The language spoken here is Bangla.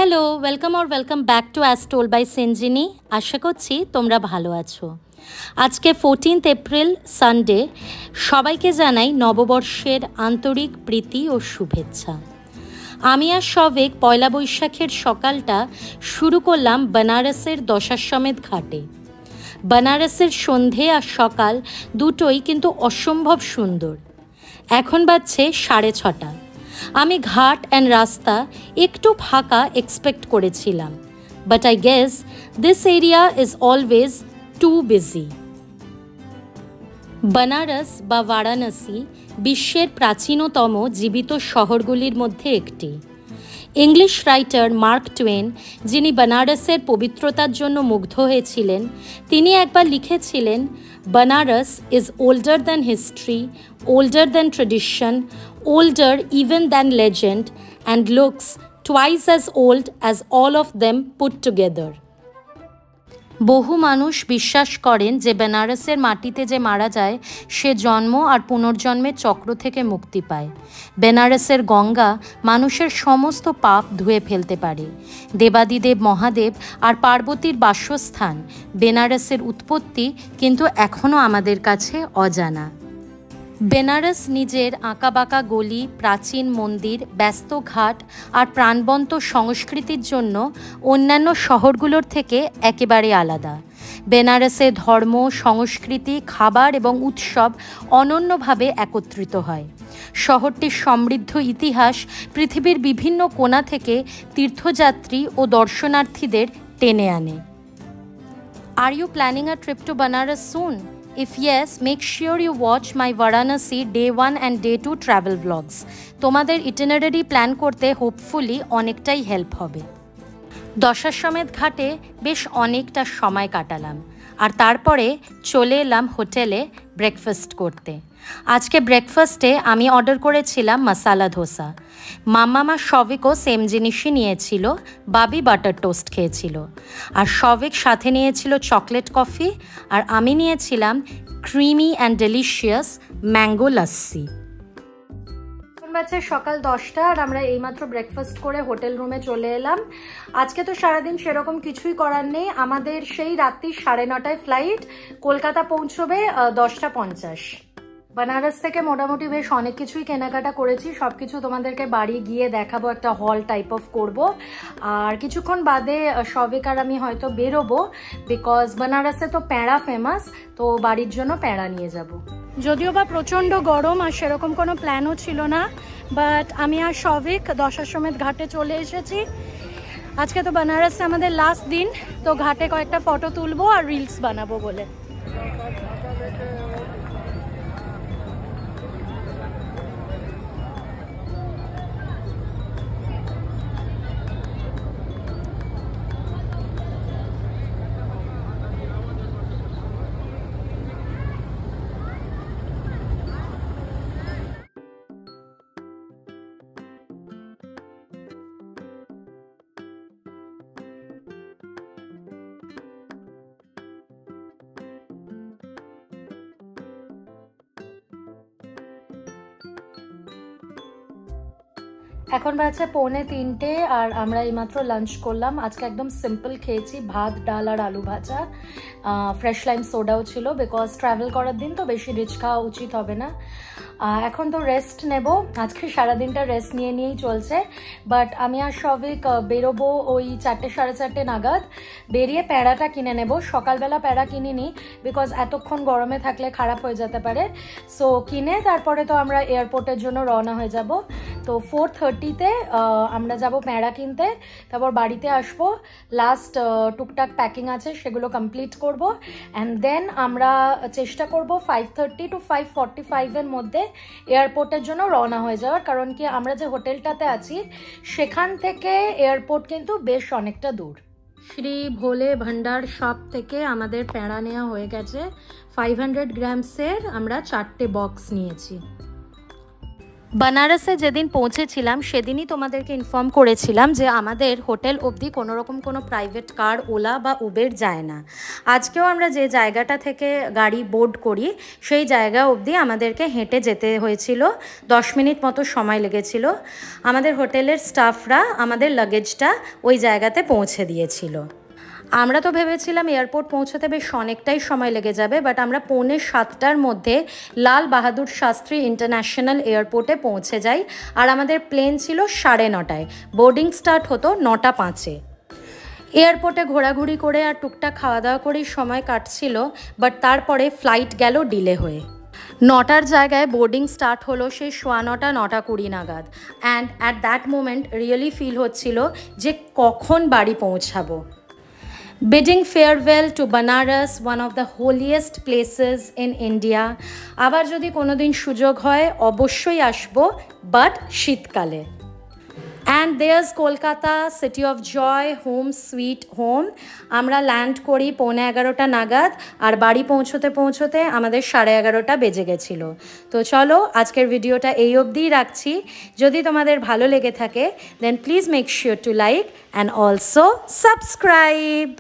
Hello, welcome back to as told by Senjini. আশা করছি তোমরা ভালো আছো। আজকে 14 এপ্রিল সানডে। সবাইকে জানাই নববর্ষের আন্তরিক প্রীতি ও শুভেচ্ছা। আমি আর শবেক পয়লা বৈশাখের সকালটা শুরু করলাম বেনারসের দশাশ্বমেধ ঘাটে। বেনারসের সন্ধে আর সকাল দুটোই কিন্তু অসম্ভব সুন্দর। এখন বাজছে 6:30। আমি ঘাট অ্যান্ড রাস্তা একটু ফাঁকা এক্সপেক্ট করেছিলাম, but I guess this area is always too busy. Benares বা বারাণসী বিশ্বের প্রাচীনতম জীবিত শহরগুলির মধ্যে একটি। ইংলিশ রাইটার মার্ক টুয়েন, যিনি বেনারসের পবিত্রতার জন্য মুগ্ধ হয়েছিলেন, তিনি একবার লিখেছিলেন, Benares is older than history, older than tradition, older even than legend, and looks twice as old as all of them put together. বহু মানুষ বিশ্বাস করেন যে বেনারসের মাটিতে যে মারা যায় সে জন্ম আর পুনর্জন্মের চক্র থেকে মুক্তি পায়। বেনারসের গঙ্গা মানুষের সমস্ত পাপ ধুয়ে ফেলতে পারে। দেবাদিদেব মহাদেব আর পার্বতীর বাসস্থান বেনারসের উৎপত্তি কিন্তু এখনও আমাদের কাছে অজানা। বেনারস নিজের আঁকাবাঁকা গলি, প্রাচীন মন্দির, ব্যস্ত ঘাট আর প্রাণবন্ত সংস্কৃতির জন্য অন্যান্য শহরগুলোর থেকে একেবারে আলাদা। বেনারসে ধর্ম, সংস্কৃতি, খাবার এবং উৎসব অনন্যভাবে একত্রিত হয়। শহরটির সমৃদ্ধ ইতিহাস পৃথিবীর বিভিন্ন কোণা থেকে তীর্থযাত্রী ও দর্শনার্থীদের টেনে আনে। Are you planning a trip to Banaras soon? If yes, make sure you watch my Varanasi Day 1 and Day 2 travel vlogs. তোমাদের ইটিনারারি প্ল্যান করতে হোপফুলি অনেকটাই হেল্প হবে। দশাশ্বমেধ ঘাটে বেশ অনেকটা সময় কাটালাম আর তারপরে চলে এলাম হোটেলে ব্রেকফাস্ট করতে। আজকে ব্রেকফাস্টে আমি অর্ডার করেছিলাম মশালা ধোসা। মাম্মা শবিকও সেম জিনিসই নিয়েছিল, বাবি বাটার টোস্ট খেয়েছিল, আর শবিক সাথে নিয়েছিল চকলেট কফি, আর আমি নিয়েছিলাম creamy and delicious mango lassi. বাজে সকাল 10টা আর আমরা এইমাত্র ব্রেকফাস্ট করে হোটেল রুমে চলে এলাম। আজকে তো সারাদিন সেরকম কিছুই করার নেই। আমাদের সেই রাত্রি 9:30 ফ্লাইট, কলকাতা পৌঁছবে 10:50। বেনারস থেকে মোটামুটি বেশ অনেক কিছুই কেনাকাটা করেছি। সব কিছু তোমাদেরকে বাড়ি গিয়ে দেখাবো, একটা হল টাইপ অফ করব। আর কিছুক্ষণ বাদে শবিক আর আমি হয়তো বেরোবো, বিকজ বেনারসে তো প্যাঁড়া ফেমাস, তো বাড়ির জন্য প্যাঁড়া নিয়ে যাব। যদিও বা প্রচণ্ড গরম আর সেরকম কোনো প্ল্যানও ছিল না, বাট আমি আর শবিক দশাশ্বমেধ ঘাটে চলে এসেছি। আজকে তো বেনারসে আমাদের লাস্ট দিন, তো ঘাটে কয়েকটা ফটো তুলবো আর রিলস বানাবো বলে। এখন বাজছে 2:45 আর আমরা এইমাত্র লাঞ্চ করলাম। আজকে একদম সিম্পল খেয়েছি, ভাত, ডাল আর আলু ভাজা। ফ্রেশ লাইম সোডাও ছিল, বিকজ ট্রাভেল করার দিন তো বেশি রিচ খাওয়া উচিত হবে না। এখন তো রেস্ট নেব, আজকে সারাদিনটা রেস্ট নিয়েই চলছে। বাট আমি আর শবিক বেরোবো ওই 4-4:30 নাগাদ। বেরিয়ে প্যাঁড়াটা কিনে নেব। সকালবেলা প্যাঁড়া কিনিনি, বিকজ এতক্ষণ গরমে থাকলে খারাপ হয়ে যেতে পারে। সো কিনে তারপরে তো আমরা এয়ারপোর্টের জন্য রওনা হয়ে যাব। তো 4:30-তে আমরা যাব প্যাঁড়া কিনতে, তারপর বাড়িতে আসবো। লাস্ট টুকটাক প্যাকিং আছে সেগুলো কমপ্লিট করব, অ্যান্ড দেন আমরা চেষ্টা করব 5:30 to 5:45 মধ্যে এয়ারপোর্টের জন্য রওনা হয়ে যাওয়ার। কারণ কি, আমরা যে হোটেলটাতে আছি সেখান থেকে এয়ারপোর্ট কিন্তু বেশ অনেকটা দূর। শ্রী ভোলে ভান্ডার শপ থেকে আমাদের প্যাঁড়া নেওয়া হয়ে গেছে। 500 গ্রামসের আমরা 4টে বক্স নিয়েছি। बनारसे যেদিন পৌঁছেছিলাম সেদিনই তোমাদেরকে ইনফর্ম করেছিলাম যে আমাদের হোটেল অবধি কোনো রকম কোনো প্রাইভেট কার, ওলা বা উবের যায় না। আজকেও আমরা যে জায়গাটা থেকে গাড়ি বোর্ড করি সেই জায়গা অবধি আমাদেরকে হেঁটে যেতে হয়েছিল, 10 মিনিট মতো সময় লেগেছিল। আমাদের হোটেলের স্টাফরা আমাদের লাগেজটা ওই জায়গাতে পৌঁছে দিয়েছিল। আমরা তো ভেবেছিলাম এয়ারপোর্ট পৌঁছতে বেশ অনেকটাই সময় লেগে যাবে, বাট আমরা 6:45-র মধ্যে লাল বাহাদুর শাস্ত্রী ইন্টারন্যাশনাল এয়ারপোর্টে পৌঁছে যাই। আর আমাদের প্লেন ছিল 9:30টায়, বোর্ডিং স্টার্ট হতো 9:05-এ। এয়ারপোর্টে ঘোরাঘুরি করে আর টুকটাক খাওয়া দাওয়া করেই সময় কাটছিল, বাট তারপরে ফ্লাইট গেল ডিলে হয়ে। 9টার জায়গায় বোর্ডিং স্টার্ট হলো সেই 9:15, 9:20 নাগাদ। And at that moment really feel হচ্ছিল যে কখন বাড়ি পৌঁছাবো। Bidding farewell to Banaras, one of the holiest places in India. আবার যদি কোনো দিন সুযোগ হয় অবশ্যই আসবো, বাট শীতকালে। And there's Kolkata, city of joy, home sweet home. আমরা ল্যান্ড করি 11:15 নাগাদ, আর বাড়ি পৌঁছতে পৌঁছতে আমাদের 11:30 বেজে গেছিলো। তো চলো আজকের ভিডিওটা এই অবধিই রাখছি। যদি তোমাদের ভালো লেগে থাকে then please make sure to like and also subscribe.